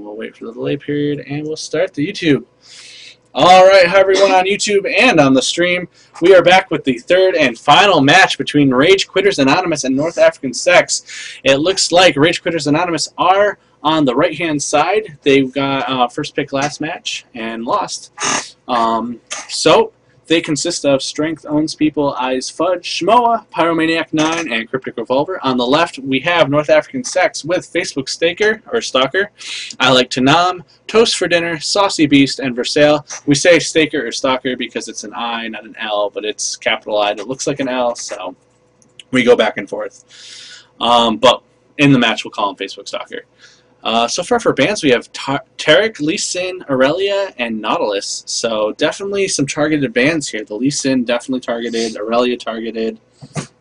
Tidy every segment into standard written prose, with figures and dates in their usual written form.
we'll wait for the delay period, and we'll start the YouTube. All right, hi everyone on YouTube and on the stream. We are back with the third and final match between RageQuittersAnonymous and North African Sex. It looks like RageQuittersAnonymous are on the right-hand side. They got first pick last match and lost. So they consist of Strength Owns People, Eyes Fudge, Shmoa, Pyromaniac 9, and Cryptic Revolver. On the left, we have North African Sex with Facebook Staker, or Stalker, I Like to Nom, Toast for Dinner, Saucy Beast, and Versailles. We say Staker or Stalker because it's an I, not an L, but it's capital I that looks like an L, so we go back and forth. But in the match, we'll call him Facebook Stalker. So far for bands, we have Tarek, Lee Sin, Aurelia, and Nautilus. So definitely some targeted bands here. The Lee Sin definitely targeted, Aurelia targeted,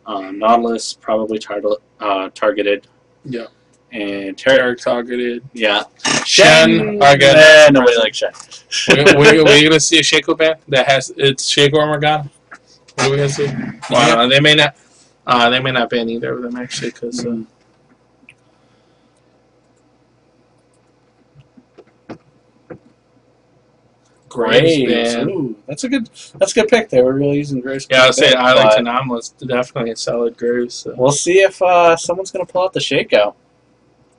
Nautilus probably targeted. Yeah. And Tarek targeted. Yeah. Shen, again. Nobody likes Shen. We're gonna see a Shaco band that has it's Shaco or Morgana. What are we gonna see? Well, they may not. They may not ban either of them actually because. Graves. Ooh, that's a good pick there. We're really using Graves. Yeah, I'll say I Like to Anomalous. Definitely a solid Graves. So. We'll see if someone's going to pull out the Shaco.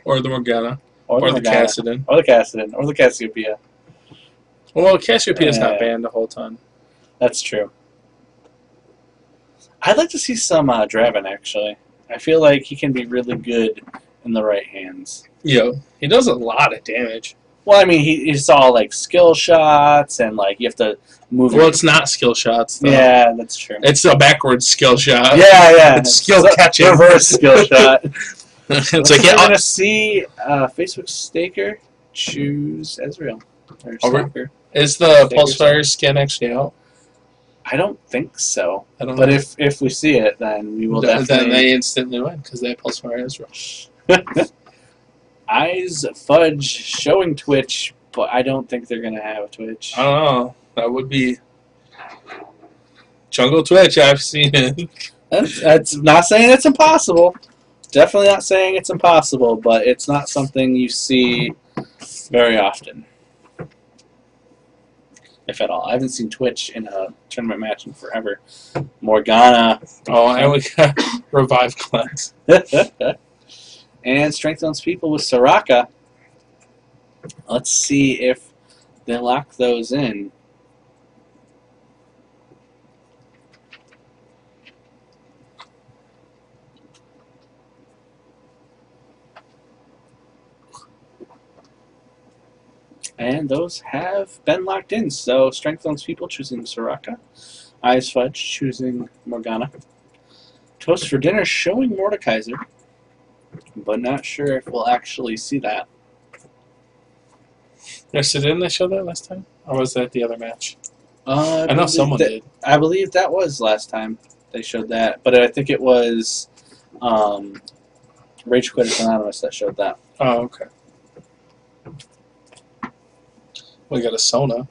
Or the Morgana. Or the Cassidon. Or the Cassidon. Or the Cassiopeia. Well, Cassiopeia's not banned the whole time. That's true. I'd like to see some Draven, actually. I feel like he can be really good in the right hands. Yo, he does a lot of damage. Well, I mean, he's all like skill shots and like you have to move. Well, it's not skill shots, though. Yeah, that's true. It's a backwards skill shot. Yeah. It's skill catching. Reverse skill shot. It's like we're going to see Facebook Staker choose Ezreal. Or Stalker. Is the Pulsefire skin actually out? I don't think so. I don't but know. if we see it, then we will definitely... Then they instantly win because they have Pulsefire Ezreal. Eyes Fudge showing Twitch, but I don't think they're going to have a Twitch. I don't know. That would be Jungle Twitch. I've seen it. That's not saying it's impossible. Definitely not saying it's impossible, but it's not something you see very often. If at all. I haven't seen Twitch in a tournament match in forever. Morgana. Oh, and we got Revive Cleanse. And Strength Owns People with Soraka. Let's see if they lock those in. And those have been locked in. So Strength Owns People choosing Soraka. Eyes Fudge choosing Morgana. Toast for Dinner showing Mordekaiser. But not sure if we'll actually see that. Yes, didn't they show that last time? Or was that the other match? I know someone did. I believe that was last time they showed that. But I think it was RageQuittersAnonymous that showed that. Oh, okay. We got a Sona.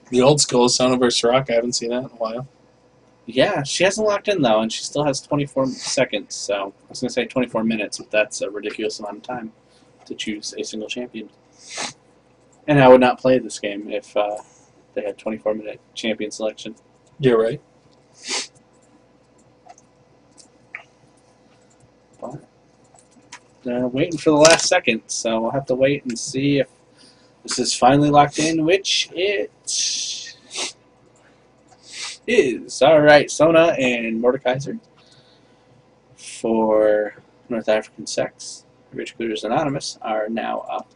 The old school Sona versus Rock. I haven't seen that in a while. Yeah, she hasn't locked in, though, and she still has 24 seconds. So I was going to say 24 minutes, but that's a ridiculous amount of time to choose a single champion. And I would not play this game if they had 24-minute champion selection. You're right. But waiting for the last second, so we'll have to wait and see if this is finally locked in, which it is. Alright, Sona and Mordekaiser for North African Sex. RageQuittersAnonymous are now up.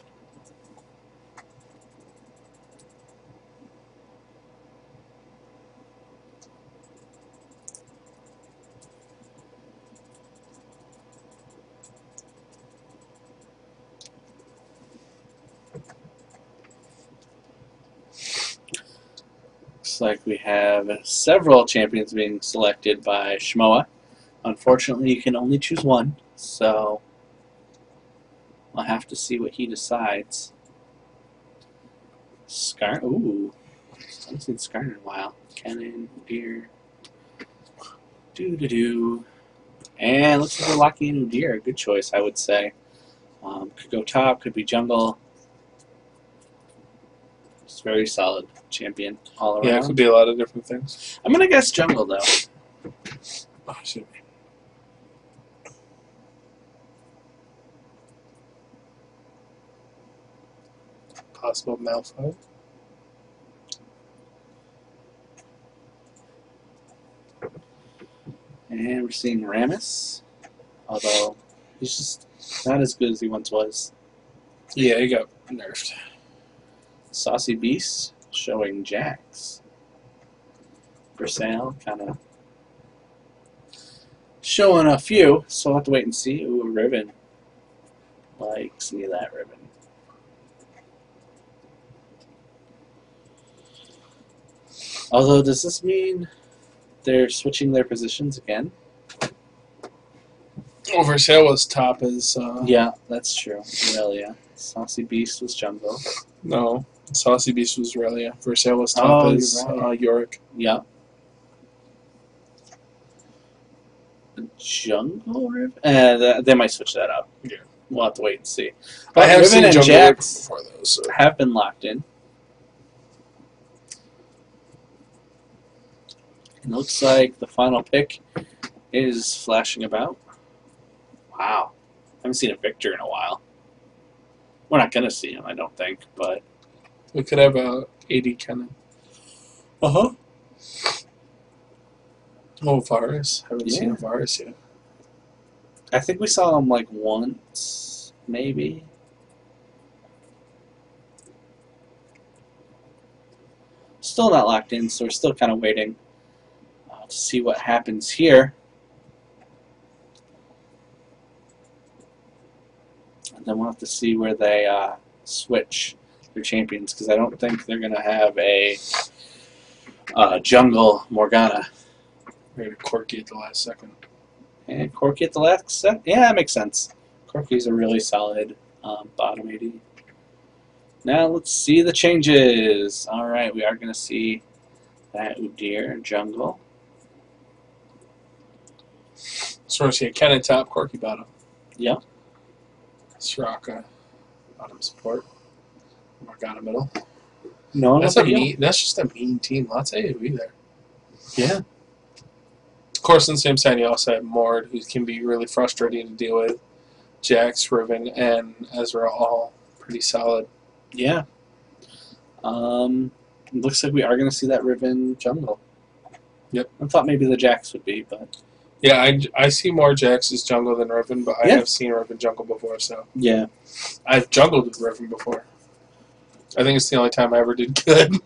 Looks like we have several champions being selected by Shmoa. Unfortunately, you can only choose one, so I'll have to see what he decides. Ooh. I haven't seen Skarn in a while. Cannon, Udyr. Doo-doo-doo. And looks like we're locking in Udyr. Good choice, I would say. Could go top, could be jungle. It's very solid champion all around. Yeah, it could be a lot of different things. I'm gonna guess jungle though. Oh, shoot. Possible Malphite. And we're seeing Rammus, although he's just not as good as he once was. Yeah, he got nerfed. Saucy Beast showing Jax. Versailles kind of showing a few, so we'll have to wait and see. Ooh, Riven. Like, see that Riven. Although, does this mean they're switching their positions again? Versailles was top as... Yeah, that's true. Aurelia. Saucy Beast was jungle. No, Saucy Beast was Aurelia. Versailles was top as right. Yorick. Yeah. Jungle Riven? They might switch that up. Yeah. We'll have to wait and see. I But have Riven seen and Jungle Jax before those. So. have been locked in. It looks like the final pick is flashing about. Wow. I haven't seen a Victor in a while. We're not going to see him, I don't think, but... We could have a AD cannon. Uh-huh. Oh, Varus. Haven't seen a Varus yet. I think we saw him, like, once, maybe. Still not locked in, so we're still kind of waiting to see what happens here. And then we'll have to see where they switch their champions, because I don't think they're going to have a jungle Morgana. Maybe Corki at the last second. And Corki at the last second? Yeah, that makes sense. Corki's a really solid bottom AD. Now let's see the changes. Alright, we are going to see that Udyr jungle. So we're going to see a Kennen top, Corki bottom. Yeah. Soraka bottom support. Morgana middle. No, That's just a mean team. Lots of AoE there. Yeah. Of course, on the same side, you also have Mord, who can be really frustrating to deal with. Jax, Riven, and Ezra all pretty solid. Yeah. It looks like we are going to see that Riven jungle. Yep. I thought maybe the Jax would be, but... Yeah, I see more Jax's jungle than Riven, but I Yeah. have seen Riven jungle before, so... Yeah. I've jungled with Riven before. I think it's the only time I ever did good.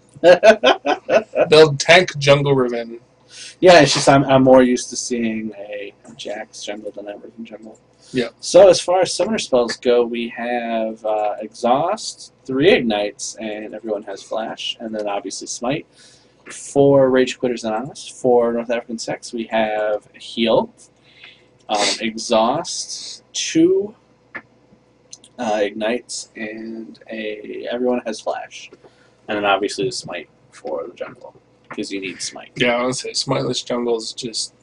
Build tank jungle Riven. Yeah, it's just I'm more used to seeing a Jax jungle than a Riven jungle. Yeah. So as far as summoner spells go, we have Exhaust, 3 Ignites, and everyone has Flash, and then obviously Smite. For RageQuittersAnonymous, for North African Sex, we have Heal, Exhaust, 2 Ignites, and everyone has Flash. And then obviously the Smite for the jungle, because you need Smite. Yeah, I would say Smiteless jungles just...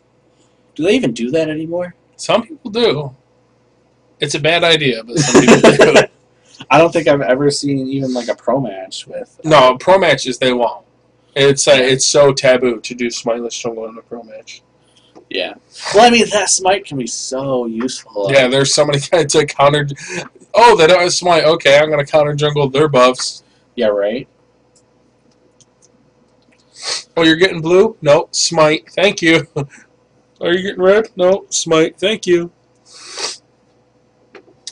Do they even do that anymore? Some people do. It's a bad idea, but some people do. I don't think I've ever seen even like a pro match with... No, pro matches they won't. It's so taboo to do Smiteless jungle in a pro match. Yeah. Well, I mean, that Smite can be so useful. Yeah, there's so many guys to counter... Oh, they don't have Smite. Okay, I'm going to counter jungle their buffs. Yeah, right? Oh, you're getting blue? No, Smite. Thank you. Are you getting red? No, Smite. Thank you.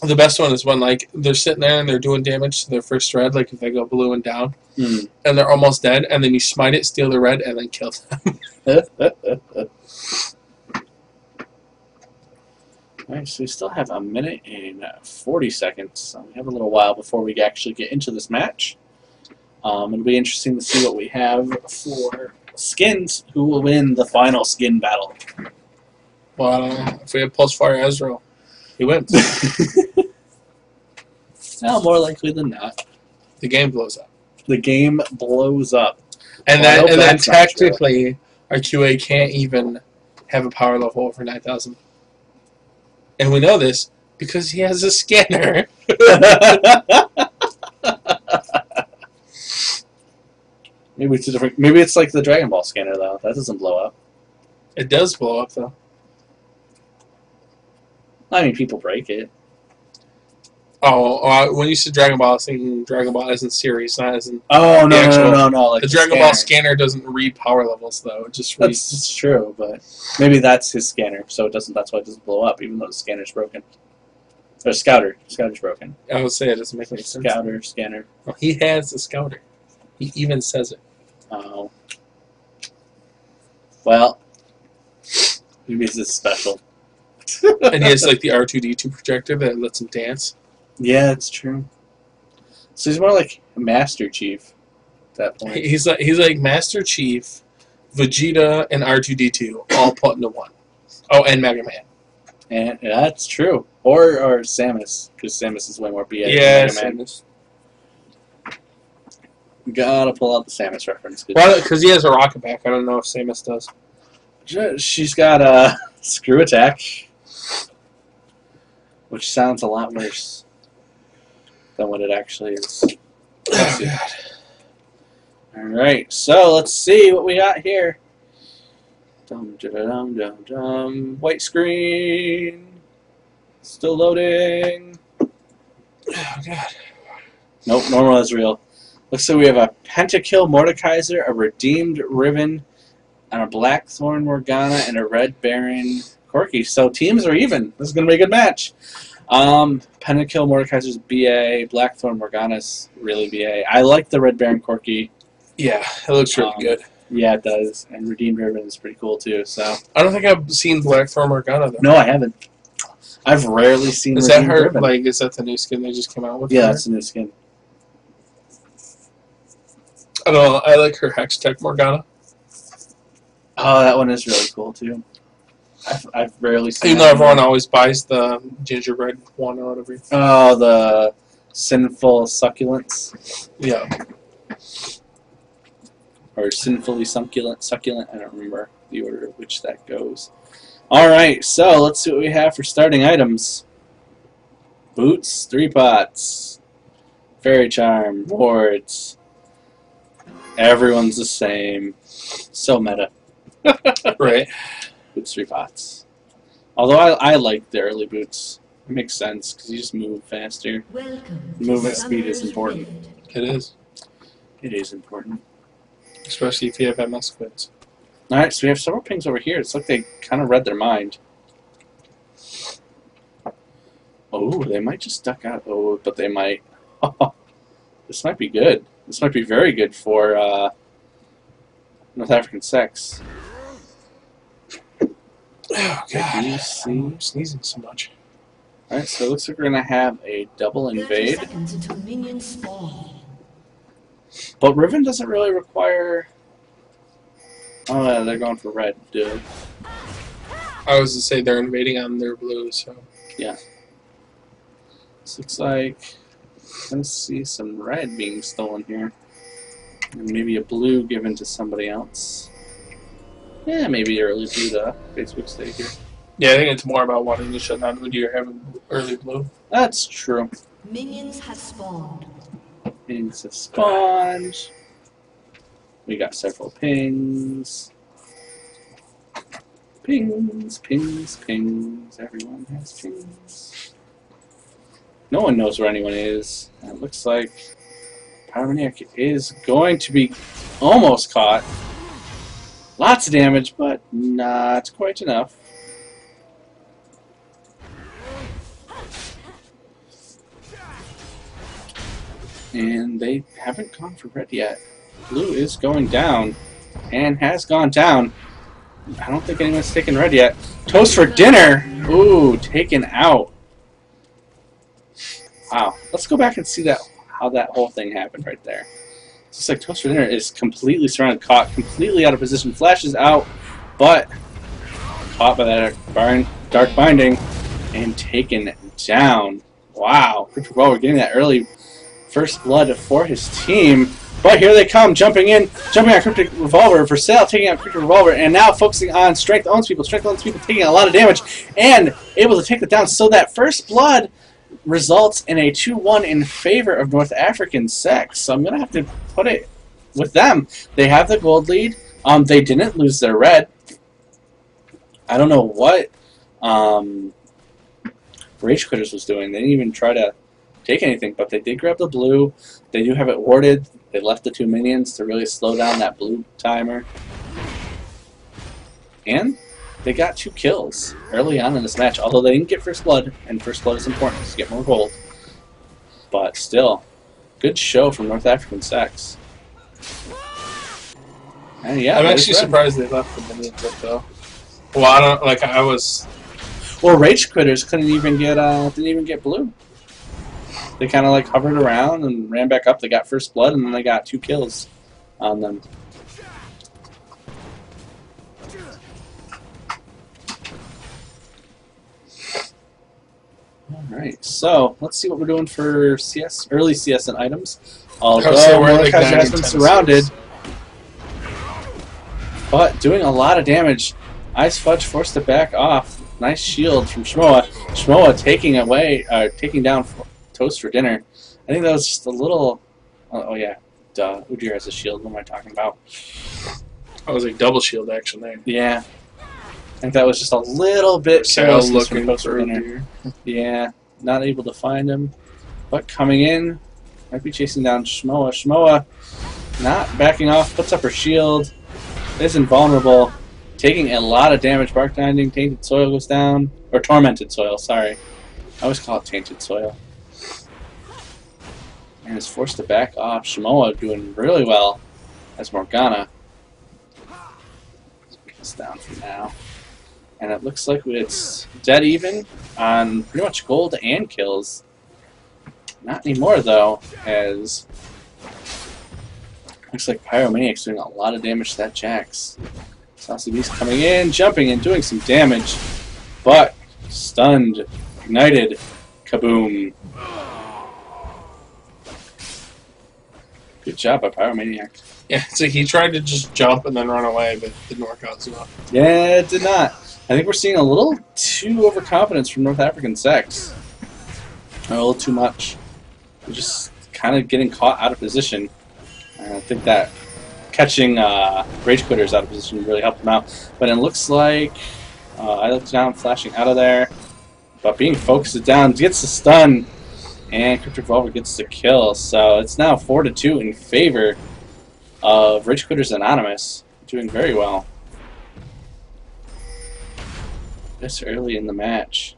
The best one is when, like, they're sitting there and they're doing damage to their first red, like if they go blue and down, and they're almost dead, and then you smite it, steal the red, and then kill them. Alright, so we still have a minute and 40 seconds. So we have a little while before we actually get into this match. It'll be interesting to see what we have for skins. Who will win the final skin battle? Well, if we have Pulsefire Ezreal, he wins. Well, more likely than not. The game blows up. The game blows up. And Well, then technically, our QA can't even have a power level over 9,000. And we know this because he has a scanner. Maybe it's a different. Maybe it's like the Dragon Ball scanner though. That doesn't blow up. It does blow up though. I mean, people break it. Oh, when you said Dragon Ball, I was thinking Dragon Ball as in series, not as in. Oh no! Like the Dragon Ball scanner doesn't read power levels though. It just reads. That's true, but maybe that's his scanner, so it doesn't. That's why it doesn't blow up, even though the scanner's broken. Or Scouter's broken. I would say it doesn't make any sense. Scouter, scanner. Well, he has a Scouter. He even says it. Oh. Well, maybe it's just special. And he has like the R2-D2 projector that lets him dance. Yeah, it's true. So he's more like Master Chief at that point. He's like Master Chief, Vegeta, and R2-D2 all put into one. Oh, and Mega Man. And that's true. Or Samus, because Samus is way more BA yeah, than Mega Man. Samus. Gotta pull out the Samus reference. Well, because he has a rocket back. I don't know if Samus does. She's got a screw attack, which sounds a lot worse than what it actually is. Oh, God. Alright, so let's see what we got here. Dum, dum, dum, dum. White screen. Still loading. Oh, God. Nope, normal is real. Looks like we have a Pentakill Mordekaiser, a Redeemed Riven, and a Blackthorn Morgana, and a Red Baron Corki. So teams are even. This is going to be a good match. Pentakill Mordekaiser's BA, Blackthorn Morgana's really BA. I like the Red Baron Corki. Yeah, it looks really good. Yeah, it does. And Redeemed Riven is pretty cool, too. So I don't think I've seen Blackthorn Morgana, though. No, I haven't. I've rarely seen Is Redeemed that her? Riven. Like, is that the new skin they just came out with? Yeah, that's the new skin. I don't know. I like her Hex Tech Morgana. Oh, that one is really cool, too. I've rarely seen Even though everyone always buys the gingerbread one or whatever. Oh, the Sinful Succulents. Yeah. Or Sinfully Succulent. I don't remember the order of which that goes. Alright, so let's see what we have for starting items. Boots, 3 pots. Fairy Charm, wards. Everyone's the same. So meta. Right. Boots, 3 pots. Although I like the early boots. It makes sense because you just move faster. Movement speed is important. It is. It is important. Especially if you have MS quits. Alright, so we have several pings over here. It's like they kind of read their mind. Oh, they might just duck out. Oh, but they might. Oh, this might be good. This might be very good for North African sex. Oh, God. You see? I'm sneezing so much. Alright, so it looks like we're going to have a double invade. But Riven doesn't really require... Oh, yeah, they're going for red, dude. I was to say they're invading on their blue, so... Yeah. This looks like... I'm going to see some red being stolen here. And maybe a blue given to somebody else. Yeah, maybe early blue to Facebook stake here. Yeah, I think it's more about wanting to shut down when you're having early blue. That's true. Minions have spawned. Minions have spawned. We got several pings. Pings, pings, pings. Everyone has pings. No one knows where anyone is. And it looks like Pyromaniac is going to be almost caught. Lots of damage, but not quite enough. And they haven't gone for red yet. Blue is going down, and has gone down. I don't think anyone's taken red yet. Toast for dinner! Ooh, taken out. Wow. Let's go back and see how that whole thing happened right there. It's just like Toast for dinner is completely surrounded, caught, completely out of position, flashes out, but caught by that dark binding, and taken down. Wow. Cryptic Revolver getting that early first blood for his team. But here they come, jumping on Cryptic Revolver for sale, taking out Cryptic Revolver, and now focusing on Strength Owns People. Strength Owns People taking a lot of damage, and able to take it down. So that first blood results in a 2-1 in favor of North African sex. So I'm going to have to put it with them, they have the gold lead. They didn't lose their red. I don't know what Rage Quitters was doing. They didn't even try to take anything, but they did grab the blue. They do have it warded. They left the 2 minions to really slow down that blue timer. And they got 2 kills early on in this match, although they didn't get first blood, and first blood is important to get more gold. But still, good show from North African Sex. And yeah, I'm actually surprised they left the minions up though. Well, I don't like. I was. Well, Rage Quitters didn't even get blue. They kind of like hovered around and ran back up. They got first blood, and then they got 2 kills on them. Alright, so let's see what we're doing for CS, early CS and items. Although Mordekaiser has been surrounded, but doing a lot of damage. Ice Fudge forced to back off. Nice shield from Shmoa. Shmoa taking down Toast for dinner. I think that was just a little. Oh yeah, duh. Udyr has a shield. What am I talking about? I was like double shield action there. Yeah, I think that was just a little bit careless looking for dinner. Yeah, not able to find him, but coming in, might be chasing down Shmoa. Shmoa not backing off, puts up her shield, is invulnerable, taking a lot of damage. Bark Binding, Tainted Soil goes down, or Tormented Soil. Sorry, I always call it Tainted Soil. And is forced to back off. Shmoa doing really well as Morgana. It's down for now. And it looks like it's dead even on pretty much gold and kills. Not anymore though, as looks like Pyromaniac's doing a lot of damage to that Jax. Saucy Beast coming in, jumping and doing some damage, but stunned, ignited, kaboom. Good job by Pyromaniac. Yeah, it's like he tried to just jump and then run away, but it didn't work out so well. Yeah, it did not. I think we're seeing a little too overconfidence from North African Sex. A little too much. We're just kind of getting caught out of position. I think that catching Rage Quitters out of position really helped them out. But it looks like I looked down, flashing out of there. But being focused down, gets the stun. And Cryptic Revolver gets the kill. So it's now 4-2 in favor of RageQuittersAnonymous. Doing very well. This early in the match.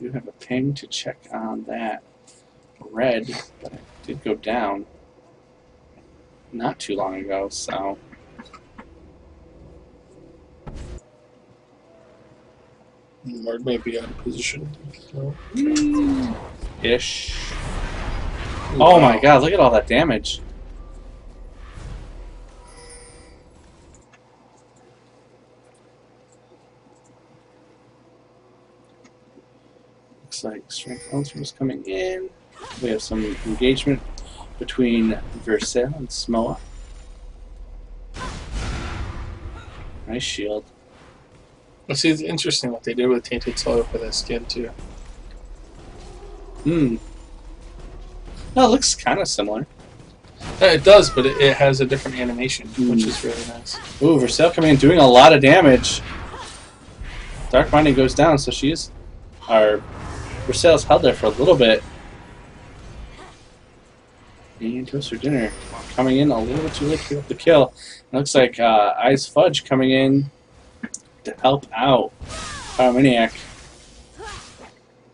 We do have a ping to check on that red, but it did go down not too long ago, so. Mark may be out of position. So. Ish. Oh my god, look at all that damage. Looks like Strength Ultimate is coming in. We have some engagement between Versailles and Smoa. Nice shield. Well, see, it's interesting what they did with Tainted Soil for that skin, too. Hmm. No, it looks kind of similar. Yeah, it does, but it has a different animation, which is really nice. Ooh, Versailles coming in, doing a lot of damage. Dark Binding goes down, so she's... Versailles held there for a little bit. And Toast for Dinner coming in a little bit too late to pick up the kill. It looks like Ice Fudge coming in to help out Pyromaniac.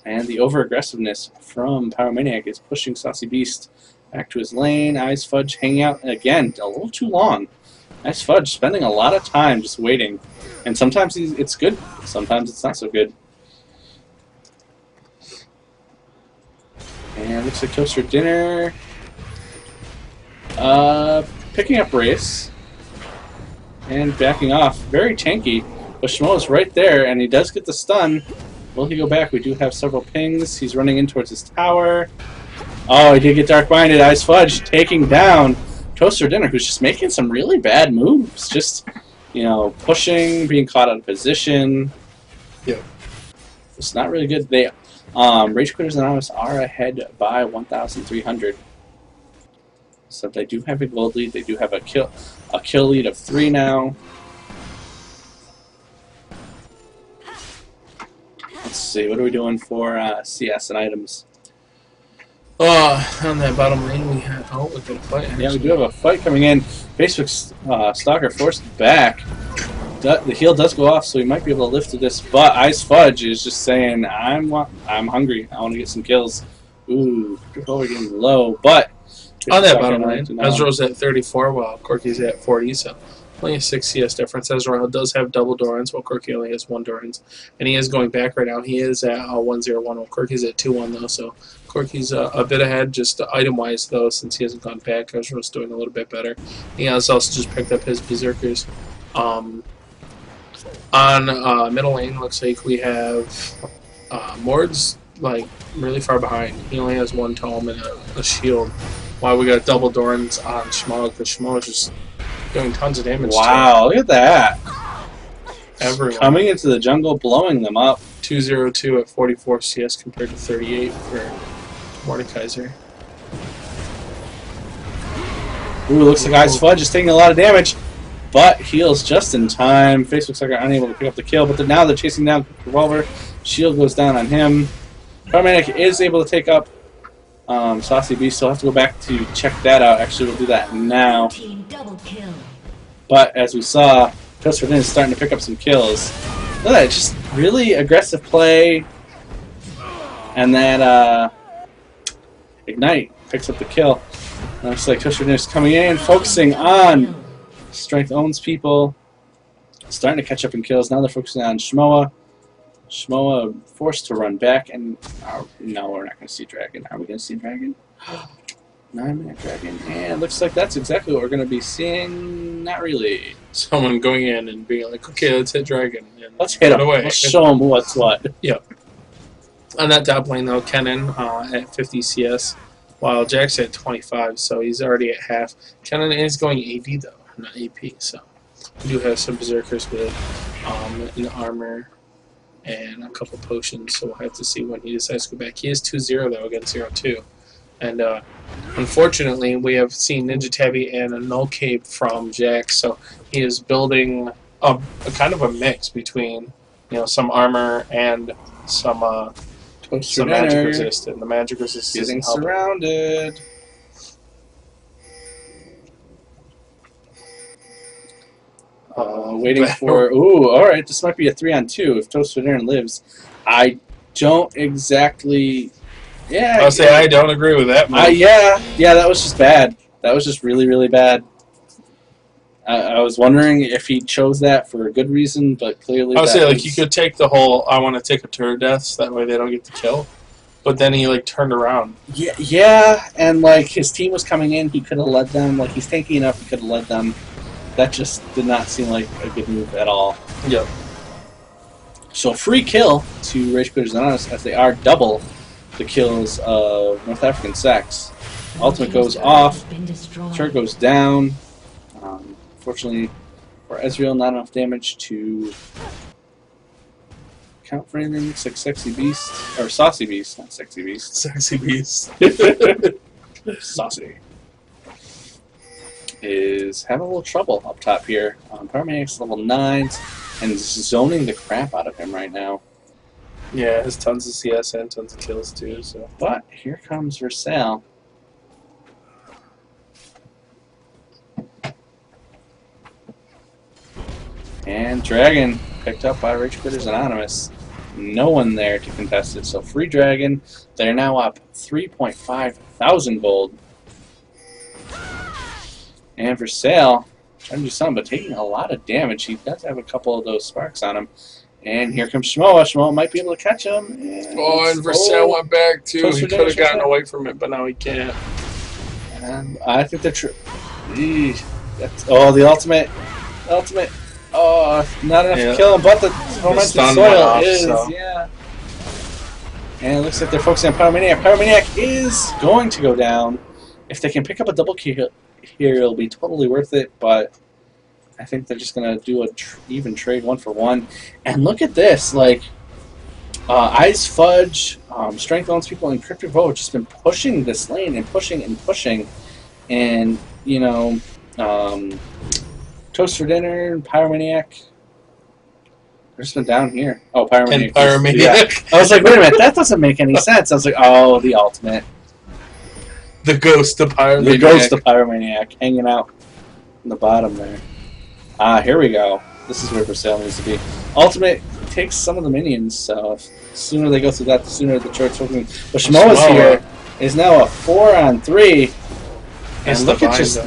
And the over-aggressiveness from Pyromaniac is pushing Saucy Beast back to his lane. Ice Fudge hanging out again a little too long. Ice Fudge spending a lot of time just waiting. And sometimes it's good, sometimes it's not so good. And looks like Toast for Dinner. Picking up Race. And backing off. Very tanky. But Shmoa's right there, and he does get the stun. Will he go back? We do have several pings. He's running in towards his tower. Oh, he did get Dark Binded. Ice Fudge taking down Toast for Dinner, who's just making some really bad moves. Just, you know, pushing, being caught out of position. Yeah. It's not really good. They RageQuittersAnonymous are ahead by 1,300. So they do have a gold lead. They do have a kill lead of 3 now. Let's see, what are we doing for CS and items? On that bottom lane we have we got a fight. Yeah, we do have a fight coming in. Facebook's Stalker forced back. The heal does go off, so he might be able to lift to this. But Ice Fudge is just saying, I'm hungry. I want to get some kills. Ooh, we're getting low. But on that bottom lane, Ezreal's at 34 while Corki's at 40. So only a 6 CS difference. Ezreal does have double Dorans while Corki only has 1 Dorans. And he is going back right now. He is at 1-0-1 while Corki's at 2-1 though. So Corki's a bit ahead just item-wise though since he hasn't gone back. Ezreal's doing a little bit better. He has also just picked up his Berserkers. On middle lane, looks like we have Mord's like really far behind. He only has 1 tome and a shield. While we got double Dorans on Shmo, because Shmo is just doing tons of damage. Wow, look at that! Everyone coming into the jungle, blowing them up. 202 at 44 CS compared to 38 for Mordekaiser. Ooh, looks like Ice Fudge is taking a lot of damage, but heals just in time. Facebook's like unable to pick up the kill, but now they're chasing down Revolver. Shield goes down on him. Paramedic is able to take up Saucy Beast, so I'll have to go back to check that out. Actually, we'll do that now. Team double kill. But as we saw, Toastford is starting to pick up some kills. Look at that, just really aggressive play. And then Ignite picks up the kill. Looks like Toastford is coming in, focusing on Strength owns people. Starting to catch up in kills. Now they're focusing on Shmoa. Shmoa forced to run back, and no, we're not going to see Dragon. Are we going to see Dragon? 9-minute Dragon, and looks like that's exactly what we're going to be seeing. Not really. Someone going in and being like, okay, let's hit Dragon. And let's hit him. Away. Let's show him what's what. Yep. On that top lane, though, Kennen at 50 CS, while Jack's at 25, so he's already at half. Kennen is going AD, though, not AP, so we do have some Berserkers with an armor and a couple potions, so we'll have to see when he decides to go back. He is 2-0 though against 0-2. And unfortunately, we have seen Ninja Tabby and a Null Cape from Jack, so he is building a kind of a mix between some armor and some magic resist, and the magic resist is getting surrounded. Waiting for... Ooh, alright, this might be a 3-on-2 if Toastford lives. I don't exactly... Yeah, I'll say I don't agree with that. Yeah, that was just bad. That was just really, really bad. I was wondering if he chose that for a good reason, but clearly I would say, like, you could take the whole, I want to take a turret death, so that way they don't get the kill. But then he, like, turned around. Yeah, and, like, his team was coming in, he could have led them. Like, he's tanky enough, he could have led them. That just did not seem like a good move at all. Yep. So free kill to RageQuittersAnonymous as they are double the kills of North African Sex. Ultimate goes off. Turret goes down. Unfortunately for Ezreal, not enough damage to count for anything. Looks like Sexy Beast, or Saucy Beast, not Sexy Beast. Sexy Beast. Saucy. Is having a little trouble up top here. Paramedic's level 9s and zoning the crap out of him right now. Yeah, has tons of CS and tons of kills too. So, but here comes Versailles. And Dragon picked up by RageQuittersAnonymous. No one there to contest it. So free Dragon. They're now up 3.5 thousand gold. And Versailles trying to do something, but taking a lot of damage. He does have a couple of those sparks on him. And here comes Shmoa. Shmoa might be able to catch him. And Versailles went back too. He could have gotten away from it, but now he can't. And I think the the ultimate. Oh, not enough to kill him, but the tormented soil is, yeah. And it looks like they're focusing on Pyromaniac. Pyromaniac is going to go down. If they can pick up a double kill here, it'll be totally worth it, but I think they're just going to do a even trade 1-for-1. And look at this, like, Ice Fudge, Strength owns people, and Cryptic Vote have just been pushing this lane and pushing and pushing. and you know, Toast for Dinner and Pyromaniac. There's been down here. Oh, Pyromaniac. And Pyromaniac. Yeah. I was like, wait a minute, that doesn't make any sense. I was like, oh, the ultimate. The ghost of Pyromaniac. The ghost of Pyromaniac hanging out in the bottom there. Ah, here we go. This is where Versailles needs to be. Ultimate takes some of the minions, so the sooner they go through that, the sooner the turret's working. But Shmoa's here is now a 4-on-3. And look at just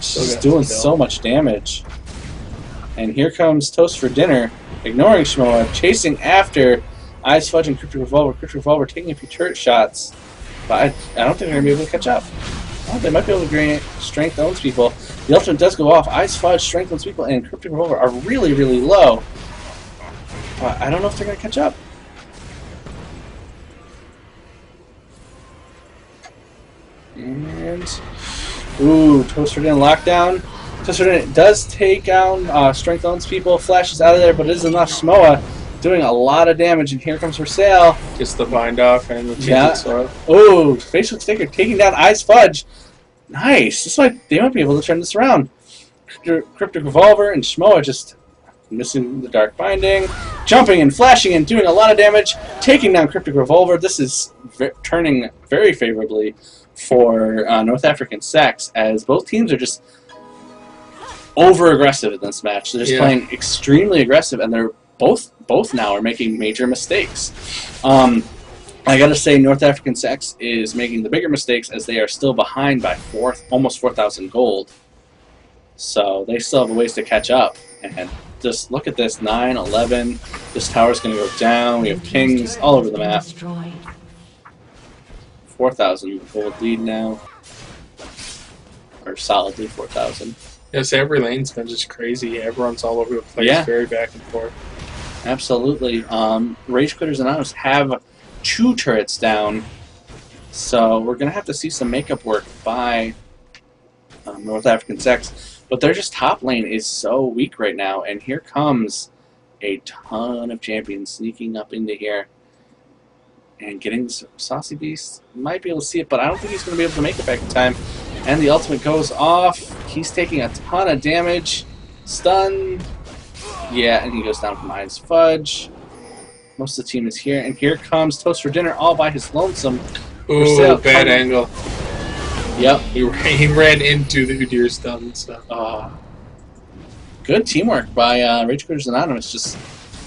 she's doing so much damage. And here comes Toast for Dinner, ignoring Shmoa, chasing after Ice Fudge and Cryptic Revolver. Cryptic Revolver taking a few turret shots. But I don't think they're going to be able to catch up. Well, they might be able to grant Strength owns people. The ultimate does go off. Ice Fudge, Strength owns people, and Cryptic Revolver are really, really low. But I don't know if they're going to catch up. And ooh, Toast for Dinner lockdown. Toast for Dinner does take down Strength owns people, flashes out of there, but it is enough. Shmoa doing a lot of damage, and here comes Versailles. Gets the bind off and the sword. Oh, facial sticker taking down Ice Fudge. Nice. This might they might be able to turn this around. Cryptic Revolver and Shmoa just missing the Dark Binding, jumping and flashing and doing a lot of damage, taking down Cryptic Revolver. This is turning very favorably for North African Sex, as both teams are just over-aggressive in this match. They're just playing extremely aggressive, and they're both now are making major mistakes. I gotta say, North African Sex is making the bigger mistakes as they are still behind by almost 4,000 gold. So they still have a ways to catch up. And just look at this, 9, 11. This tower's gonna go down. We have pings all over the map. 4,000 gold lead now, or solidly 4,000. Yes, every lane's been just crazy. Everyone's all over the place, very back and forth. Absolutely. RageQuittersAnonymous have 2 turrets down, so we're going to have to see some makeup work by North African Sex. But their just top lane is so weak right now, and here comes a ton of champions sneaking up into here and getting the Saucy Beast. Might be able to see it, but I don't think he's going to be able to make it back in time. And the ultimate goes off. He's taking a ton of damage. Stun. Yeah, and he goes down from Ice Fudge. Most of the team is here, and here comes Toast for Dinner all by his lonesome. Ooh, bad angle. Yep. He ran into the Udyr stun. So. Good teamwork by RageQuittersAnonymous, just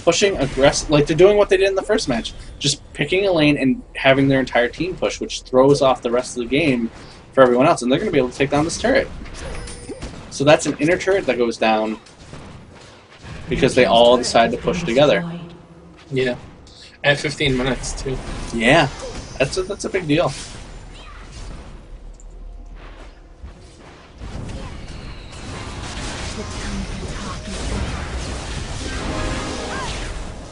pushing aggressive, like they're doing what they did in the first match. Just picking a lane and having their entire team push, which throws off the rest of the game for everyone else, and they're going to be able to take down this turret. So that's an inner turret that goes down because they all decide to push together. Yeah. At 15 minutes, too. Yeah. That's a big deal.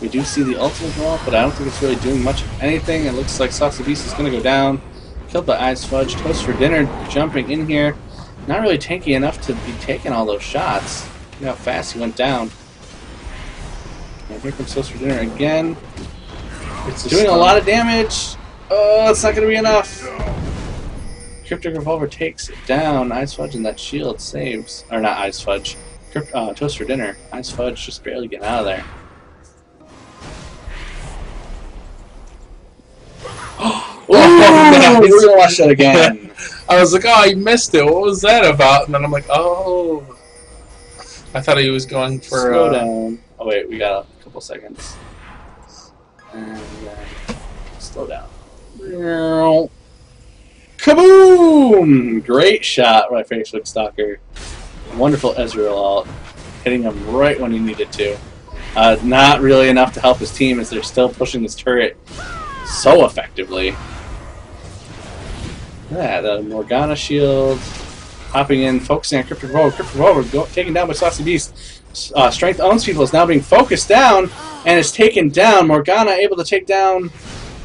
We do see the ultimate go off, but I don't think it's really doing much of anything. It looks like Saucy Beast is going to go down. Killed by Ice Fudge. Toast for Dinner jumping in here. Not really tanky enough to be taking all those shots. Look how fast he went down. And here comes Toast for Dinner again. It's doing a lot of damage. Oh, it's not going to be enough. Cryptic Revolver takes it down. Ice Fudge and that shield saves. Or not Ice Fudge. Toast for Dinner. Ice Fudge just barely getting out of there. Oh, we're gonna watch that again. I was like, oh, you missed it. What was that about? And then I'm like, oh. I thought he was going for... Slow down. Oh, wait, we got a couple seconds. And slow down. Kaboom! Great shot by Facebook Stalker. Wonderful Ezreal ult. Hitting him right when he needed to. Not really enough to help his team as they're still pushing this turret so effectively. Yeah, the Morgana shield, hopping in, focusing on Cryptic Revolver. Cryptic Revolver taken down by Saucy Beast. Strength owns people is now being focused down and is taken down. Morgana able to take down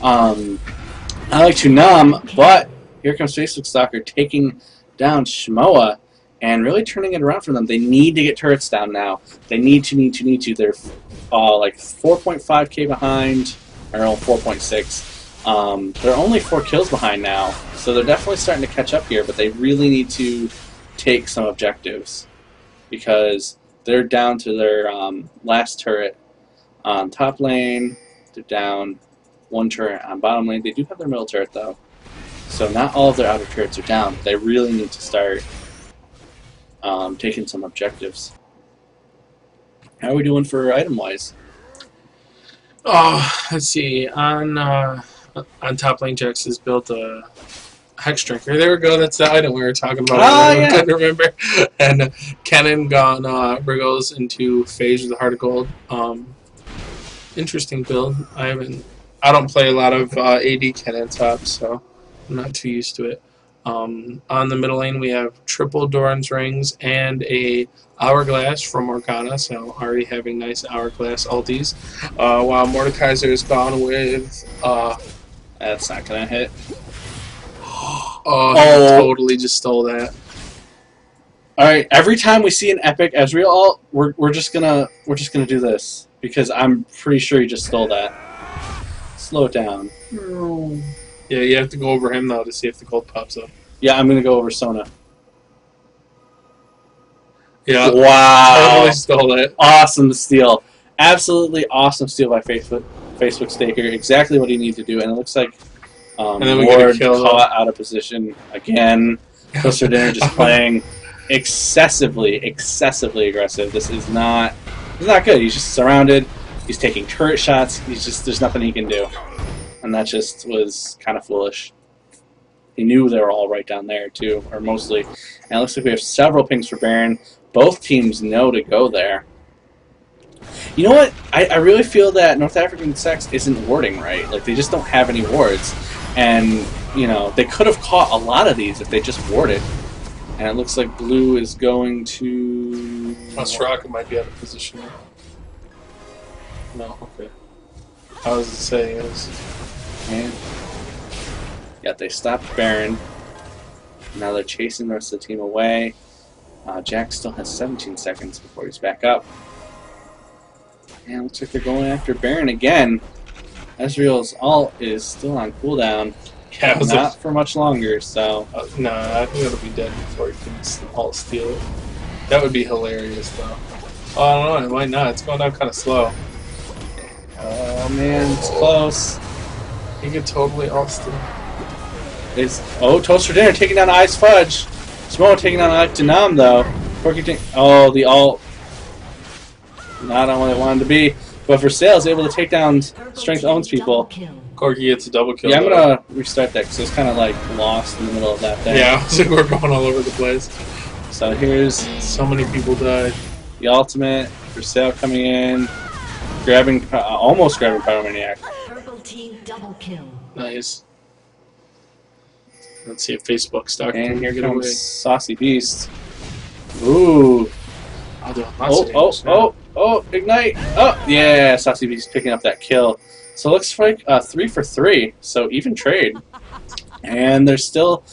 I like to numb, but here comes Facebook Stalker taking down Shmoa and really turning it around for them. They need to get turrets down now. They need to. They're like 4.5k behind, or 4.6. They're only 4 kills behind now, so they're definitely starting to catch up here, but they really need to take some objectives because they're down to their last turret on top lane. They're down 1 turret on bottom lane. They do have their middle turret, though, so not all of their outer turrets are down. They really need to start taking some objectives. How are we doing for item-wise? Oh, let's see. On top lane, Jax has built a Hex Drinker. There we go. That's the item we were talking about. I couldn't remember. And Kennen gone Wriggles into Phage with the Heart of Gold. Interesting build. I don't play a lot of AD Kennen top, so I'm not too used to it. On the middle lane, we have triple Doran's Rings and a Hourglass from Morgana, so already having nice Hourglass ultis. While Mordekaiser is gone with... That's not going to hit. Oh, he totally just stole that. Alright, every time we see an epic Ezreal ult, we're just gonna do this. Because I'm pretty sure he just stole that. Slow it down. Yeah, you have to go over him, though, to see if the gold pops up. Yeah, I'm going to go over Sona. Yeah. Wow. Totally stole it. Awesome steal. Absolutely awesome steal by Facebook Staker. Exactly what he needed to do. And it looks like and then we get a kill caught out of position again. Toaster Dinner just playing excessively aggressive. This is not good. He's just surrounded. He's taking turret shots. There's nothing he can do. And that just was kind of foolish. He knew they were all right down there, too, or mostly. And it looks like we have several pings for Baron. Both teams know to go there. You know what? I really feel that North African Sex isn't warding right. Like, they just don't have any wards. And, you know, they could have caught a lot of these if they just warded. And it looks like Blue is going to... Straka might be out of position. No, okay. I was saying it. And yeah, they stopped Baron. Now they're chasing the rest of the team away. Jack still has 17 seconds before he's back up. And looks like they're going after Baron again. Ezreal's ult is still on cooldown. Yeah, not for much longer, so... no, I think it'll be dead before he can ult steal it. That would be hilarious, though. Oh, I don't know, it might not. It's going down kind of slow. Oh, man, it's close. He could totally ult steal. Toaster Dinner taking down Ice Fudge. Smo taking down Denam, though. The ult. Not on what it wanted to be. But for Sale is able to take down Strength Owns people. Corki gets a double kill. Yeah, I'm going to restart that because it's kind of like lost in the middle of that thing. Yeah, so we're going all over the place. So here's... So many people died. The ultimate for Sale coming in. Almost grabbing Pyromaniac. Purple team double kill. Nice. Let's see if Facebook stock And can here get comes away. Saucy Beast. Ooh. Ignite. Oh, yeah, Saucy Beast picking up that kill. So it looks like 3 for 3. So even trade. And there's still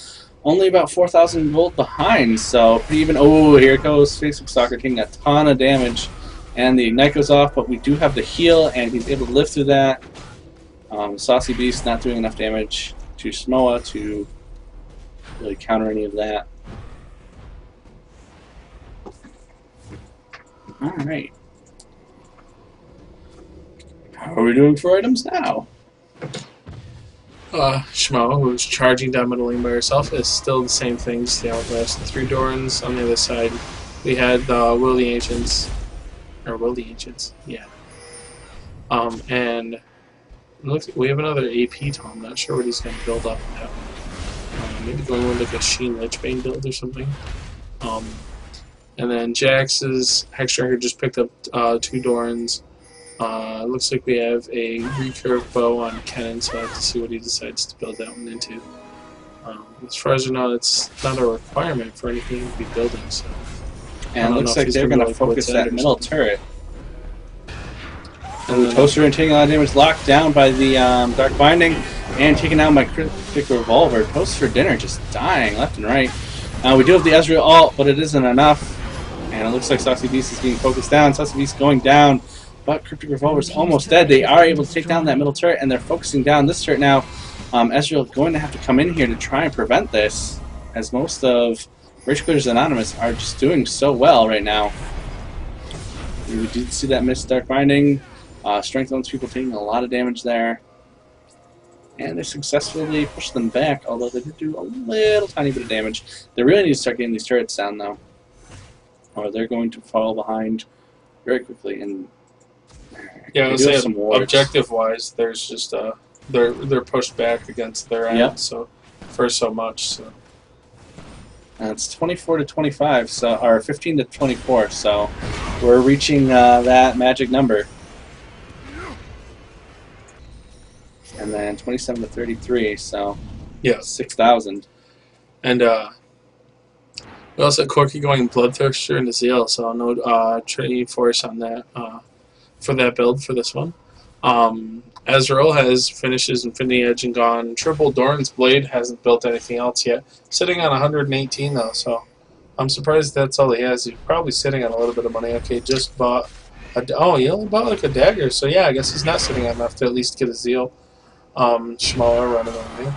only about 4,000 gold behind. So pretty even. Oh, here goes Facebook Stalker taking a ton of damage. And the Ignite goes off, but we do have the heal, and he's able to live through that. Saucy Beast not doing enough damage to Smoa to really counter any of that. Alright. How are we doing for items now? Shmo, who's charging down middle lane by herself, is still the same things. The Hourglass, the 3 Dorans. On the other side, we had Will the Ancients. Or Will the Ancients, yeah. And looks like we have another AP Tom. Not sure what he's going to build up now. Maybe going with like a Sheen Lichbane build or something. And then Jax's Hexdrinker just picked up 2 Dorans. Looks like we have a recurve bow on Kennen, so I have to see what he decides to build that one into. As far as I know, it's not a requirement for anything to be building, so... And it looks like they're going to focus that middle turret. And Toaster and taking a lot of damage, locked down by the Dark Binding, and taken out by Cryptic Revolver. Toaster for Dinner just dying left and right. We do have the Ezreal ult, but it isn't enough. And it looks like Saucy Beast is being focused down. Saucy Beast going down, but Cryptic Revolver is almost dead. They are able to take down that middle turret, and they're focusing down this turret now. Ezreal going to have to come in here to try and prevent this, as most of RageQuittersAnonymous are just doing so well right now. We did see that missed Dark Binding. Strength owns people taking a lot of damage there. And they successfully pushed them back, although they did do a little tiny bit of damage. They really need to start getting these turrets down, though, or they're going to fall behind very quickly. And yeah, I would say objective-wise, there's just they're pushed back against their end, yep. so for so much. So. And it's 24 to 25, so or 15 to 24. So we're reaching that magic number. And then 27 to 33, so yeah, 6,000. And we also had Corky going Bloodthirster into Zeal, so no Trinity Force on that for that build for this one. Ezreal has finished his Infinity Edge and gone triple. Doran's Blade hasn't built anything else yet. Sitting on 118 though, so I'm surprised that's all he has. He's probably sitting on a little bit of money. Okay, just bought oh, he only bought like a dagger, so yeah, I guess he's not sitting on enough to at least get a Zeal. Shmoa running on me.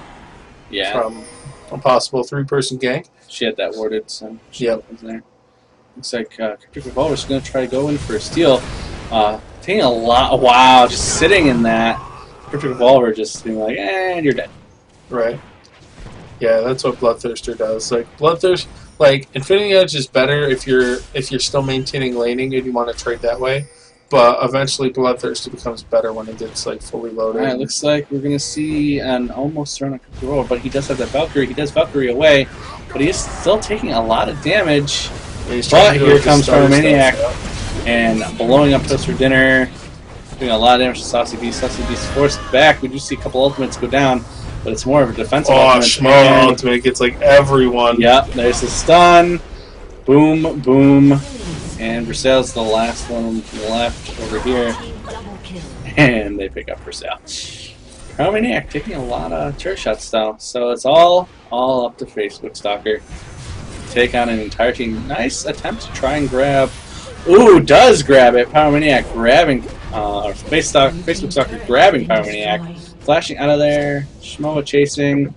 Yeah. From a possible 3-person gank. She had that warded, so she yep. was there. Looks like Cryptic Revolver's going to try to go in for a steal. Taking a lot. Wow, just sitting in that. Cryptic Revolver just being like, and you're dead. Right. Yeah, that's what Bloodthirster does. Like Bloodthirster, like Infinity Edge is better if you're still maintaining laning and you want to trade that way. But eventually, Bloodthirster becomes better when it gets like fully loaded. All right, looks like we're gonna see an almost run a control, but he does have that Valkyrie. He does Valkyrie away, but he is still taking a lot of damage. But here comes Pyromaniac and blowing up Toast for Dinner, doing a lot of damage to Saucy Beast. Saucy Beast forced back. We do see a couple ultimates go down, but it's more of a defensive ultimate. Shmoa ultimate gets like everyone. Yep, there's the stun. Boom, boom. And Versailles the last one left over here. And they pick up Versailles. Pyromaniac taking a lot of turret shots though. So it's all up to Facebook Stalker. Take on an entire team. Nice attempt to try and grab. Ooh, does grab it. Pyromaniac grabbing Facebook Stalker grabbing Pyromaniac. Flashing out of there. Shmoa chasing.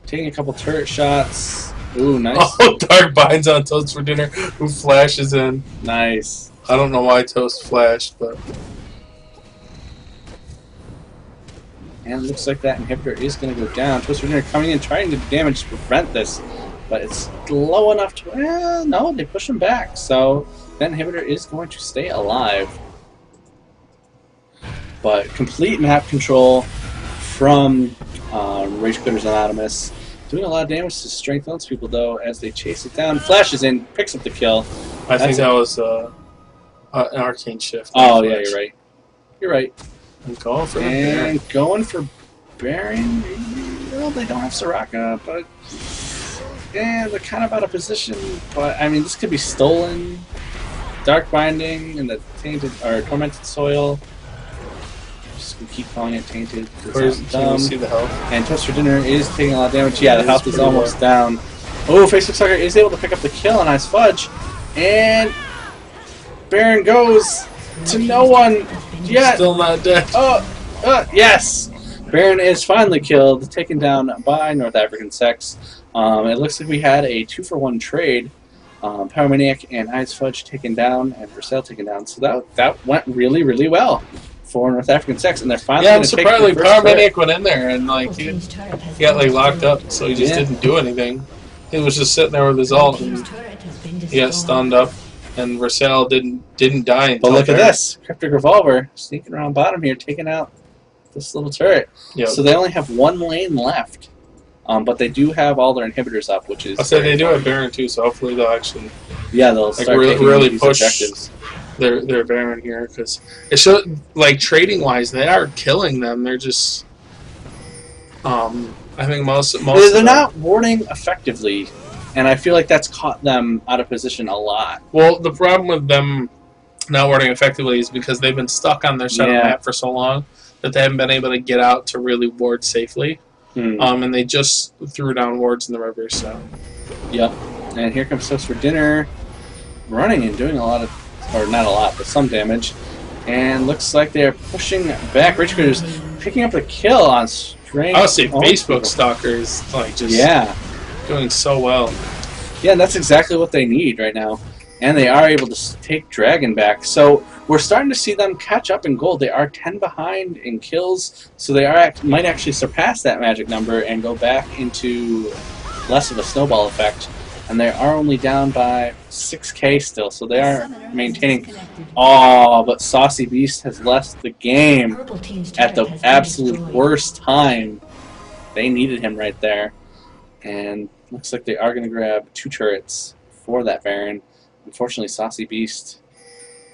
Taking a couple turret shots. Ooh, nice. Oh, Dark Binds on Toast for Dinner, who flashes in. Nice. I don't know why Toast flashed, but... And it looks like that inhibitor is going to go down. Toast for Dinner coming in, trying to do damage to prevent this. But it's low enough to... Well, no, they push him back. So that inhibitor is going to stay alive. But complete map control from RageQuittersAnonymous. Doing a lot of damage to Strength owns people, though, as they chase it down. Flashes in, picks up the kill. I think that was an arcane shift. Oh, yeah, you're right. You're right. I'm going for Baron. Going for Baron. Well, they don't have Soraka, but yeah, they're kind of out of position. But I mean, this could be stolen. Dark Binding and the tainted or tormented soil. Just gonna keep calling it tainted. Can you see the health? And Toast for Dinner is taking a lot of damage. Yeah, the health is almost down. Oh, Facebook Stalker is able to pick up the kill on Ice Fudge, and Baron goes to no one yet. Still not dead. Yes! Baron is finally killed, taken down by North African Sex. It looks like we had a 2-for-1 trade. Pyromaniac and Ice Fudge taken down, and Versailles taken down. So that went really, really well for North African Sex, and they're finally I'm surprised like Pyromaniac went in there and like he got like locked up, so he just didn't do anything. He was just sitting there with his ult, and he got stunned up, and Versailles didn't die. But look at this, Cryptic Revolver sneaking around bottom here, taking out this little turret. Yep. So they only have one lane left, but they do have all their inhibitors up, which is. I said they do have Baron too, so hopefully they'll actually. Yeah, they'll like start really push objectives. Their Baron here, because it should, like trading wise, they are killing them. They're just, I think most they're not warding effectively, and I feel like that's caught them out of position a lot. Well, the problem with them not warding effectively is because they've been stuck on their side of the map for so long that they haven't been able to get out to really ward safely. And they just threw down wards in the river. So. Yep. And here comes Toast for Dinner, running and doing a lot of. Or not a lot, but some damage. And looks like they're pushing back. RageQuitters picking up a kill on strength. I would say Oh, Facebook Stalker is like just doing so well. Yeah, that's exactly what they need right now. And they are able to take Dragon back. So we're starting to see them catch up in gold. They are 10 behind in kills, so they might actually surpass that magic number and go back into less of a snowball effect. And they are only down by 6k still, so they are maintaining. Oh, but Saucy Beast has left the game at the absolute worst time. They needed him right there. And looks like they are going to grab 2 turrets for that Baron. Unfortunately, Saucy Beast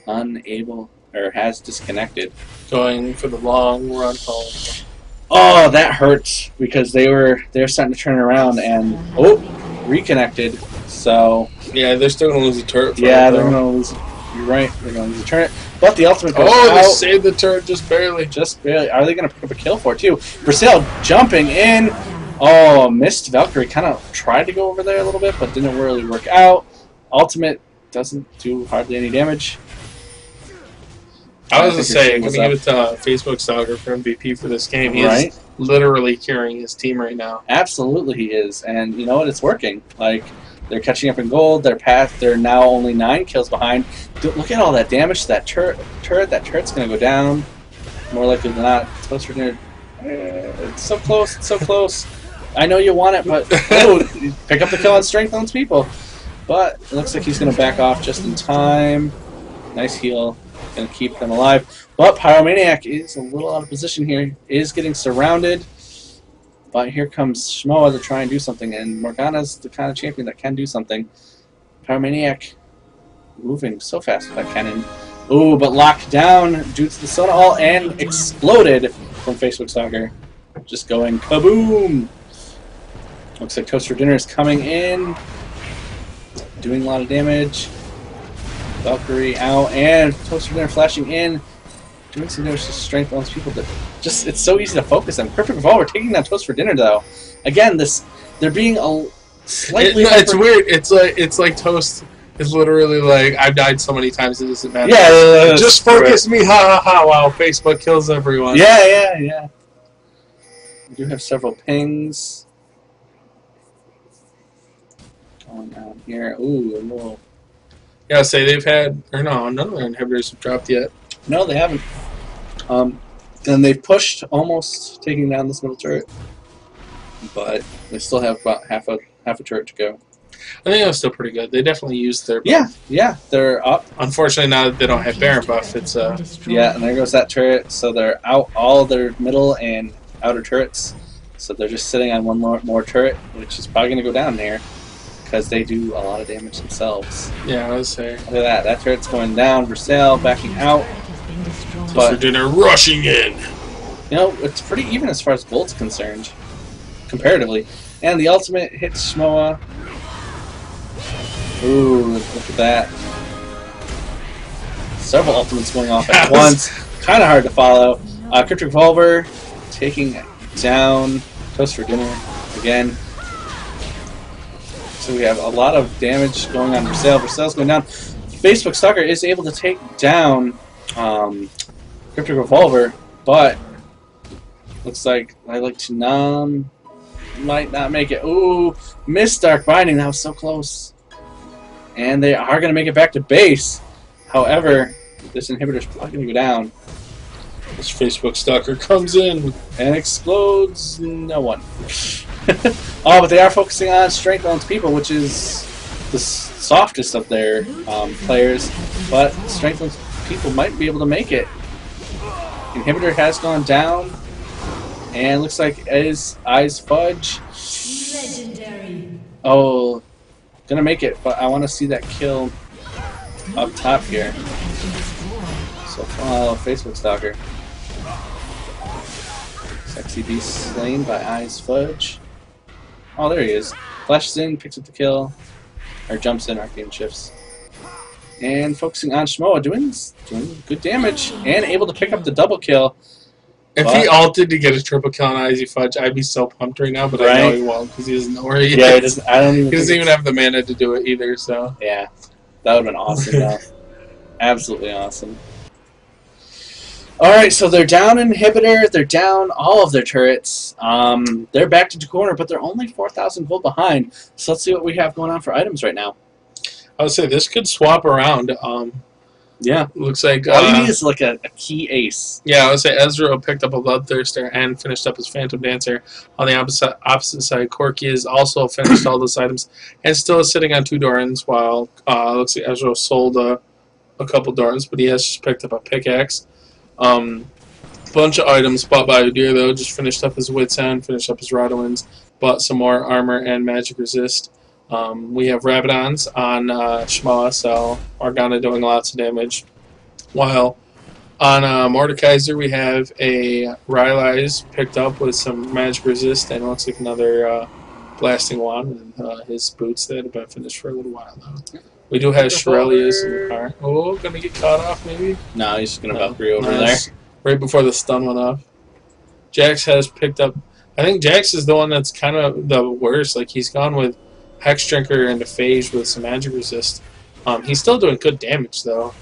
unable, or has disconnected. Going for the long run home. Oh, that hurts because they're starting to turn around and reconnected. So yeah, they're still gonna lose a turret. Yeah, they're gonna lose. You're right. They're gonna lose a turret. But the ultimate goes out. They saved the turret just barely. Just barely. Are they gonna pick up a kill for it too? Brazil jumping in. Oh, missed Valkyrie. Kind of tried to go over there a little bit, but didn't really work out. Ultimate doesn't do hardly any damage. I was going to say, I'm going to give it to Facebook Stalker for MVP for this game. He is literally carrying his team right now. Absolutely he is. And you know what? It's working. Like, they're catching up in gold. They're now only 9 kills behind. Look at all that damage to that turret. That turret's going to go down. More likely than not. It's so close. It's so close. I know you want it, but pick up the kill on strength on people. But it looks like he's going to back off just in time. Nice heal. Going to keep them alive. But Pyromaniac is a little out of position here. Is getting surrounded. But here comes Shmoa to try and do something. And Morgana's the kind of champion that can do something. Pyromaniac moving so fast with that cannon. Ooh, but locked down due to the Soda All and exploded from Facebook Stalker. Just going kaboom! Looks like Toast for Dinner is coming in. Doing a lot of damage. Valkyrie out, and Toast for Dinner flashing in. Doing some damage to strength on those people. That just, it's so easy to focus on. Perfect Revolver taking that Toast for Dinner, though. Again, they're being a slightly... it's weird. It's like Toast is literally like, I've died so many times it doesn't matter. Yeah, just focus me, ha ha ha, wow, Facebook kills everyone. Yeah. We do have several pings. Going down here. Ooh, a little... Yeah, say they've had... Or no, none of their inhibitors have dropped yet. No, they haven't. And they've pushed, almost taking down this middle turret. But they still have about half a turret to go. I think that was still pretty good. They definitely used their buff. Yeah, they're up. Unfortunately, now that they don't have Baron buff, it's... Yeah, and there goes that turret. So they're out all their middle and outer turrets. So they're just sitting on one more turret, which is probably going to go down there. Because they do a lot of damage themselves. Yeah, I would say. Look at that. That turret's going down. Versailles backing out. But for Dinner rushing in. You know, it's pretty even as far as gold's concerned. Comparatively. And the ultimate hits Shmoa. Ooh, look at that. Several ultimates going off at once. Kind of hard to follow. Cryptic Revolver taking down Toast for Dinner again. So we have a lot of damage going on Versailles. Versailles going down. Facebook Stalker is able to take down Cryptic Revolver, but looks like might not make it. Ooh, missed Dark Binding. That was so close. And they are going to make it back to base. However, this inhibitor is probably going to go down. This Facebook Stalker comes in and explodes. No one. Oh, but they are focusing on strength on people, which is the softest of their players. But strength on people might be able to make it. Inhibitor has gone down, and looks like Eyes Fudge. Legendary. Oh, gonna make it, but I want to see that kill up top here. So follow Facebook Stalker. Sexy Beast slain by Eyes Fudge. Oh, there he is. Flashes in, picks up the kill, or jumps in, Arcane shifts. And focusing on Shmoa, doing good damage, and able to pick up the double kill. If he ulted to get a triple kill on Icy Fudge, I'd be so pumped right now, but I know he won't because he doesn't know where he is. Yeah, he doesn't. I don't even. He doesn't even have the mana to do it either. So yeah, that would have been awesome. Though. Absolutely awesome. All right, so they're down inhibitor. They're down all of their turrets. They're back to the corner, but they're only 4,000 gold behind. So let's see what we have going on for items right now. I would say this could swap around. Yeah. Looks like All you need is like a key ace. Yeah, I would say Ezreal picked up a Bloodthirster and finished up his Phantom Dancer. On the opposite side, Corki has also finished all those items and still is sitting on 2 Dorans, while looks like Ezreal sold a couple Dorans, but he has just picked up a pickaxe. Bunch of items bought by Udyr, though. Just finished up his Wits End, finished up his Radowinds, bought some more armor and magic resist. We have Rabadons on Shmoa, so Morgana doing lots of damage. While on Mordekaiser, we have a Rylai's picked up with some magic resist, and it looks like another blasting wand and his boots that have been finished for a little while now. We do have Shirelius in the car. Oh, gonna get caught off maybe? No, he's just gonna Valkyrie over there. Right before the stun went off. Jax has picked up. I think Jax is the one that's kind of the worst. Like, he's gone with Hex Drinker into Phage with some magic resist. He's still doing good damage though.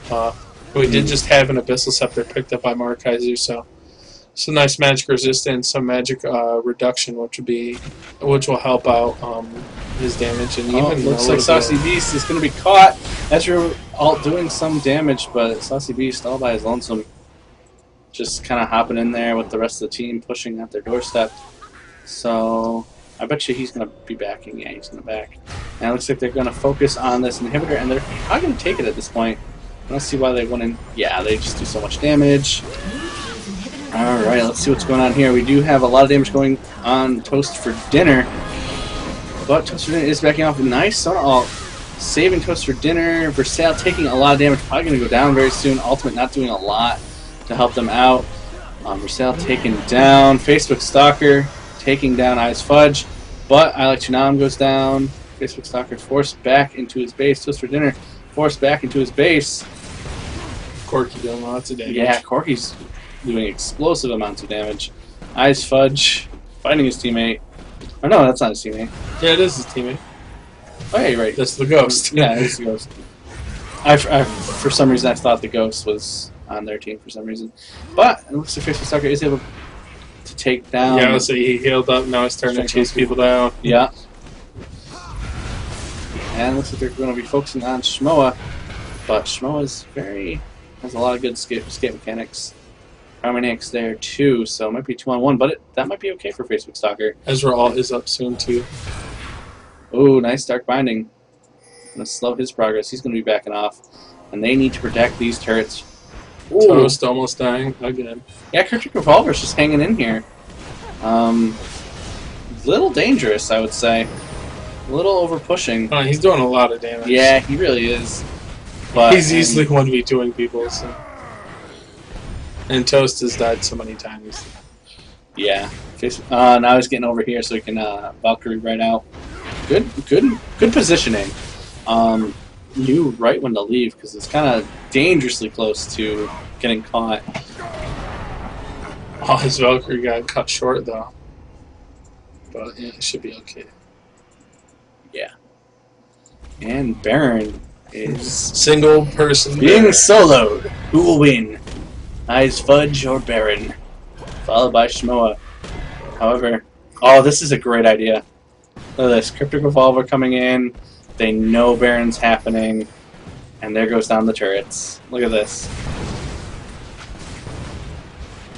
We did just have an Abyssal Scepter picked up by Mordekaiser, so some nice magic resistance, some magic reduction, which will help out his damage. And even looks like Saucy Beast is going to be caught. Ezreal all doing some damage, but Saucy Beast all by his lonesome, just kind of hopping in there with the rest of the team pushing at their doorstep. So I bet you he's going to be backing. Yeah, he's going to back. And it looks like they're going to focus on this inhibitor, and they're probably going to take it at this point. I don't see why they wouldn't. Yeah, they just do so much damage. Alright, let's see what's going on here. We do have a lot of damage going on Toast for Dinner. But Toast for Dinner is backing off. Nice Sona ult. Saving Toast for Dinner. Versailles taking a lot of damage. Probably going to go down very soon. Ultimate not doing a lot to help them out. Versailles taken down. Facebook Stalker taking down Ice Fudge. But I Like Chunam goes down. Facebook Stalker forced back into his base. Toast for Dinner forced back into his base. Corki doing lots of damage. Yeah, Corki's doing explosive amounts of damage. Ice Fudge fighting his teammate. Oh no, that's not his teammate. Yeah, it is his teammate. Oh yeah, you're right. That's the ghost. Yeah, it's the ghost. For some reason I thought the ghost was on their team for some reason. But it looks like Facebook Stalker is able to take down. Yeah, so he healed up, now he's starting to chase people down. Yeah. And it looks like they're going to be focusing on Shmoa. But Shmoa has a lot of good escape mechanics. Harmonix there too, so it might be 2-on-1, but that might be okay for Facebook Stalker. Ezreal is up soon too. Ooh, nice Dark Binding. Gonna slow his progress. He's gonna be backing off. And they need to protect these turrets. Ooh. Toast almost dying again. Yeah, Cryptic Revolver's just hanging in here. Little dangerous, I would say. A little over pushing. Oh, he's doing a lot of damage. Yeah, he really is. But he's easily 1v2ing people, so. And Toast has died so many times. Yeah. Now he's getting over here so he can Valkyrie right out. Good positioning. Knew right when to leave because it's kind of dangerously close to getting caught. Oh, his Valkyrie got cut short though. But yeah, it should be okay. Yeah. And Baron is single person being soloed. Who will win? Ice Fudge or Baron? Followed by Shmoa. However, oh, this is a great idea. Look at this. Cryptic Revolver coming in. They know Baron's happening. And there goes down the turrets. Look at this.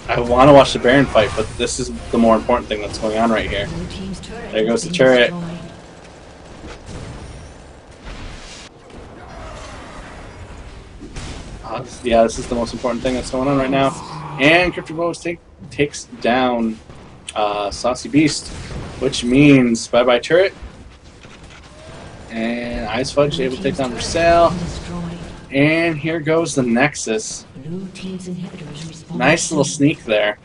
I want to watch the Baron fight, but this is the more important thing that's going on right here. There goes the turret. Yeah, this is the most important thing that's going on right now. And Cryptic Revolver takes down Saucy Beast, which means bye-bye turret. And Ice Fudge able to take down Versailles. And here goes the Nexus. Nice little sneak there.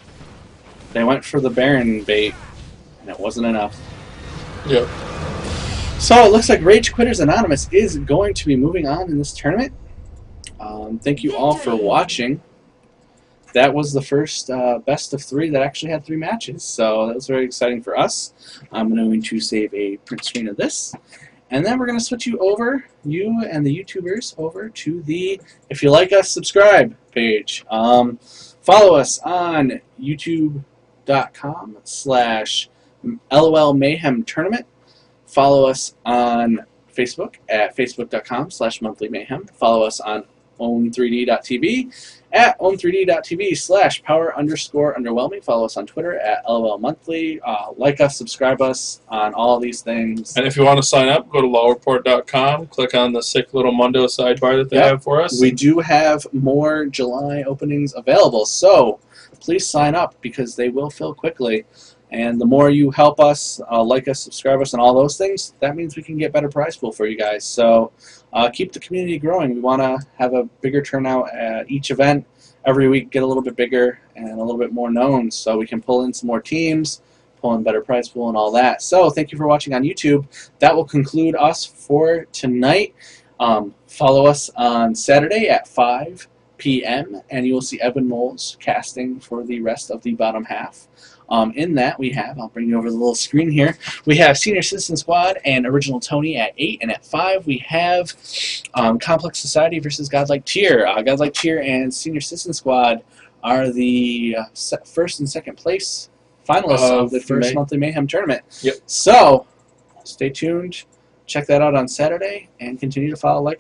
They went for the Baron bait, and it wasn't enough. Yep. So it looks like RageQuittersAnonymous is going to be moving on in this tournament. Thank you all for watching. That was the first best of 3 that actually had 3 matches, so that was very exciting for us. I'm going to save a print screen of this. And then we're going to switch you over, you and the YouTubers, over to the If You Like Us, Subscribe page. Follow us on youtube.com/LOL Mayhem Tournament. Follow us on Facebook at facebook.com/monthly mayhem. Follow us on own3d.tv at own3d.tv/power_underwhelming. Follow us on Twitter at LOLmonthly. Like us, subscribe us on all these things. And if you want to sign up, go to LoLReportDotCom. Click on the sick little Mundo sidebar that they have for us. We do have more July openings available, so please sign up because they will fill quickly. And the more you help us, like us, subscribe us, and all those things, that means we can get better prize pool for you guys. So keep the community growing. We want to have a bigger turnout at each event. Every week get a little bit bigger and a little bit more known so we can pull in some more teams, pull in better prize pool and all that. So thank you for watching on YouTube. That will conclude us for tonight. Follow us on Saturday at 5 p.m. and you will see Evan Moles casting for the rest of the bottom half. In that we have, I'll bring you over the little screen here, we have Senior Citizen Squad and Original Tony at 8, and at 5 we have Complex Society versus Godlike Tier. Godlike Tier and Senior Citizen Squad are the first and second place finalists of the first monthly Mayhem tournament. Yep. So stay tuned, check that out on Saturday, and continue to follow, like,